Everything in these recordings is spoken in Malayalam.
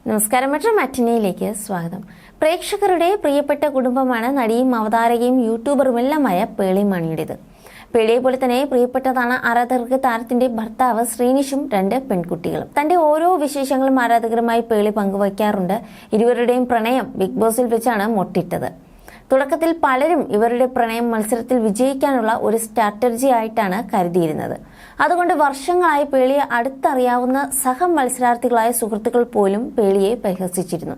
നമസ്കാരം. മെട്രോ മാറ്റിനിയിലേക്ക് സ്വാഗതം. പ്രേക്ഷകരുടെ പ്രിയപ്പെട്ട കുടുംബമാണ് നടിയും അവതാരകയും യൂട്യൂബറുമെല്ലാമായ പേളി മാണിയുടേത്. പേളിയെ പോലെ തന്നെ പ്രിയപ്പെട്ടതാണ് ആരാധകർക്ക് താരത്തിന്റെ ഭർത്താവ് ശ്രീനിഷും 2 പെൺകുട്ടികളും. തന്റെ ഓരോ വിശേഷങ്ങളും ആരാധകരുമായി പേളി പങ്കുവയ്ക്കാറുണ്ട്. ഇരുവരുടെയും പ്രണയം ബിഗ് ബോസിൽ വെച്ചാണ് മൊട്ടിട്ടത്. തുടക്കത്തിൽ പലരും ഇവരുടെ പ്രണയം മത്സരത്തിൽ വിജയിക്കാനുള്ള ഒരു സ്ട്രാറ്റജി ആയിട്ടാണ് കരുതിയിരുന്നത്. അതുകൊണ്ട് വർഷങ്ങളായി പേളിയെ അടുത്തറിയാവുന്ന മത്സരാർത്ഥികളായ സുഹൃത്തുക്കൾ പോലും പേളിയെ പരിഹസിച്ചിരുന്നു.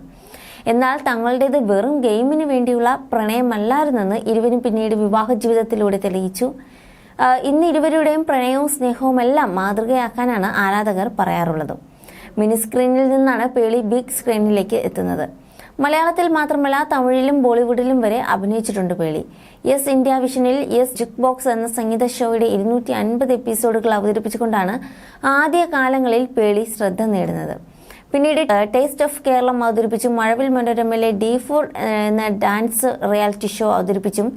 എന്നാൽ തങ്ങളുടേത് വെറും ഗെയിമിന് വേണ്ടിയുള്ള പ്രണയമല്ലായിരുന്നെന്ന് ഇരുവരും പിന്നീട് വിവാഹ ജീവിതത്തിലൂടെ തെളിയിച്ചു. ഇന്ന് ഇരുവരുടെയും പ്രണയവും സ്നേഹവും എല്ലാം മാതൃകയാക്കാനാണ് ആരാധകർ പറയാറുള്ളത്. മിനി സ്ക്രീനിൽ നിന്നാണ് പേളി ബിഗ് സ്ക്രീനിലേക്ക് എത്തുന്നത്. മലയാളത്തിൽ മാത്രമല്ല തമിഴിലും ബോളിവുഡിലും വരെ അഭിനയിച്ചിട്ടുണ്ട് പേളി. യെസ് ഇന്ത്യ വിഷനിൽ യെസ് ജുക്ക് ബോക്സ് എന്ന സംഗീത ഷോയുടെ 250 എപ്പിസോഡുകൾ അവതരിപ്പിച്ചുകൊണ്ടാണ് ആദ്യ കാലങ്ങളിൽ പേളി ശ്രദ്ധ നേടുന്നത്. പിന്നീട് ടേസ്റ്റ് ഓഫ് കേരളം അവതരിപ്പിച്ചും മഴവിൽ മനോരമയിലെ D4 എന്ന ഡാൻസ് റിയാലിറ്റി ഷോ അവതരിപ്പിച്ചും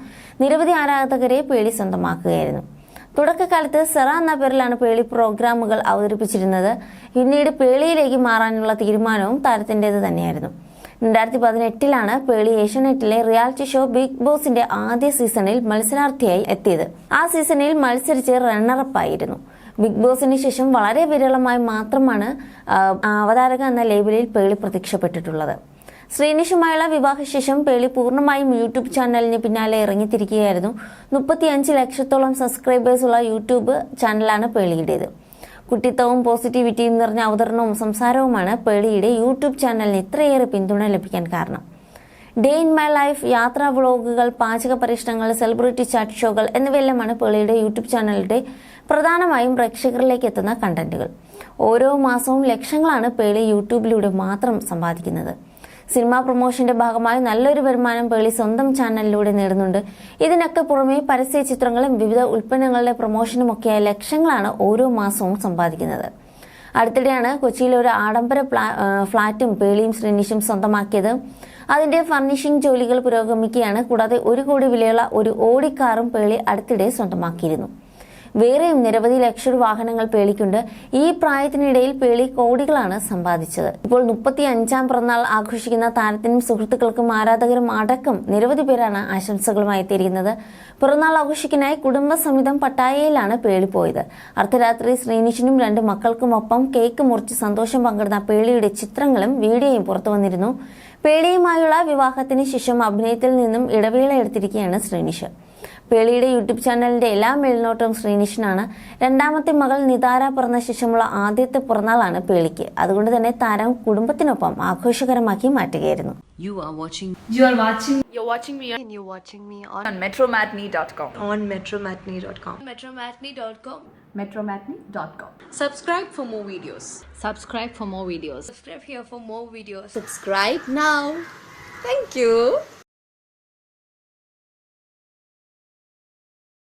നിരവധി ആരാധകരെ പേളി സ്വന്തമാക്കുകയായിരുന്നു. തുടക്കകാലത്ത് സെറ എന്ന പേരിലാണ് പേളി പ്രോഗ്രാമുകൾ അവതരിപ്പിച്ചിരുന്നത്. പിന്നീട് പേളിയിലേക്ക് മാറാനുള്ള തീരുമാനവും താരത്തിൻ്റെത് തന്നെയായിരുന്നു. 2018 പേളി ഏഷ്യാനെറ്റിലെ റിയാലിറ്റി ഷോ ബിഗ് ബോസിന്റെ ആദ്യ സീസണിൽ മത്സരാർത്ഥിയായി എത്തിയത്. ആ സീസണിൽ മത്സരിച്ച് റണ്ണറപ്പ് ആയിരുന്നു. ബിഗ് ബോസിന് ശേഷം വളരെ വിരളമായി മാത്രമാണ് അവതാരക എന്ന ലേബലിൽ പേളി പ്രത്യക്ഷപ്പെട്ടിട്ടുള്ളത്. ശ്രീനിഷുമായുള്ള വിവാഹശേഷം പേളി പൂർണ്ണമായും യൂട്യൂബ് ചാനലിന് പിന്നാലെ ഇറങ്ങിത്തിരിക്കുകയായിരുന്നു. 35 ലക്ഷത്തോളം സബ്സ്ക്രൈബേഴ്സുള്ള യൂട്യൂബ് ചാനലാണ് പേളിയുടേത്. കുട്ടിത്തവും പോസിറ്റിവിറ്റിയും നിറഞ്ഞ അവതരണവും സംസാരവുമാണ് പേളിയുടെ യൂട്യൂബ് ചാനലിന് ഇത്രയേറെ പിന്തുണ ലഭിക്കാൻ കാരണം. ഡേ ഇൻ മൈ ലൈഫ്, യാത്രാ വ്ളോഗുകൾ, പാചക പരീക്ഷണങ്ങൾ, സെലിബ്രിറ്റി ചാറ്റ് ഷോകൾ എന്നിവയെല്ലാമാണ് പേളിയുടെ യൂട്യൂബ് ചാനലിന്റെ പ്രധാനമായും പ്രേക്ഷകരിലേക്ക് എത്തുന്ന കണ്ടന്റുകൾ. ഓരോ മാസവും ലക്ഷങ്ങളാണ് പേളി യൂട്യൂബിലൂടെ മാത്രം സമ്പാദിക്കുന്നത്. സിനിമാ പ്രൊമോഷന്റെ ഭാഗമായി നല്ലൊരു വരുമാനം പേളി സ്വന്തം ചാനലിലൂടെ നേടുന്നുണ്ട്. ഇതിനൊക്കെ പുറമെ പരസ്യ ചിത്രങ്ങളും വിവിധ ഉൽപ്പന്നങ്ങളുടെ പ്രൊമോഷനുമൊക്കെയായി ലക്ഷങ്ങളാണ് ഓരോ മാസവും സമ്പാദിക്കുന്നത്. അടുത്തിടെയാണ് കൊച്ചിയിലെ ഒരു ആഡംബര ഫ്ളാറ്റും പേളിയും ശ്രീനിഷും സ്വന്തമാക്കിയത്. അതിന്റെ ഫർണിഷിംഗ് ജോലികൾ പുരോഗമിക്കുകയാണ്. കൂടാതെ 1 കോടി വിലയുള്ള ഒരു ഓടി കാറും പേളി അടുത്തിടെ സ്വന്തമാക്കിയിരുന്നു. വേറെയും നിരവധി ലക്ഷറി വാഹനങ്ങൾ പേളിക്കുണ്ട്. ഈ പ്രായത്തിനിടയിൽ പേളി കോടികളാണ് സമ്പാദിച്ചത്. ഇപ്പോൾ 35ാം പിറന്നാൾ ആഘോഷിക്കുന്ന താരത്തിനും സുഹൃത്തുക്കൾക്കും ആരാധകരും അടക്കം നിരവധി പേരാണ് ആശംസകളുമായി എത്തിയിരിക്കുന്നത്. പിറന്നാൾ ആഘോഷിക്കാനായി കുടുംബസമിതം പട്ടായയിലാണ് പേളി പോയത്. അർദ്ധരാത്രി ശ്രീനിഷിനും 2 മക്കൾക്കുമൊപ്പം കേക്ക് മുറിച്ച് സന്തോഷം പങ്കിടുന്ന പേളിയുടെ ചിത്രങ്ങളും വീഡിയോയും പുറത്തു വന്നിരുന്നു. പേളിയുമായുള്ള വിവാഹത്തിന് ശേഷം അഭിനയത്തിൽ നിന്നും ഇടവേള എടുത്തിരിക്കുകയാണ് ശ്രീനിഷ്. പേളിയുടെ യൂട്യൂബ് ചാനലിന്റെ എല്ലാ മേൽനോട്ടവും ശ്രീനിഷിനാണ്. 2ാമത്തെ മകൾ നിതാര പിറന്ന ശേഷമുള്ള ആദ്യത്തെ പിറന്നാളാണ് പേളിക്ക്. അതുകൊണ്ട് തന്നെ താരം കുടുംബത്തിനൊപ്പം ആഘോഷകരമാക്കി മാറ്റുകയായിരുന്നു. You're watching me on metromatney.com. metromatney.com. Subscribe for more videos. Subscribe here for more videos. Subscribe now. Thank you.